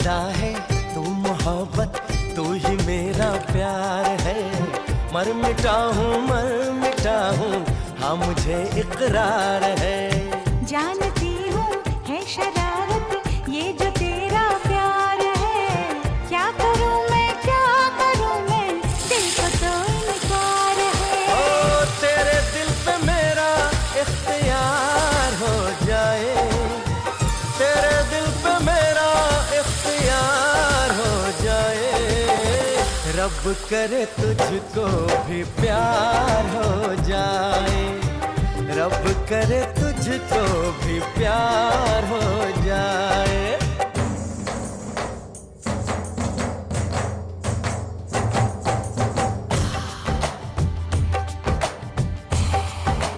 खुदा है तू मोहब्बत, तू ही मेरा प्यार है। मर मिटा हूँ हाँ मुझे इकरार है। जानती हूँ है शरारत ये जो तेरा प्यार है। क्या करूँ मैं दिल को तो इनकार है। ओ तेरे दिल पे मेरा इख्तियार हो जाए, तेरे दिल पे मेरा इख्तियार हो जाए। रब करे तुझको भी प्यार हो जाए, रब करे तुझको भी प्यार हो जाए।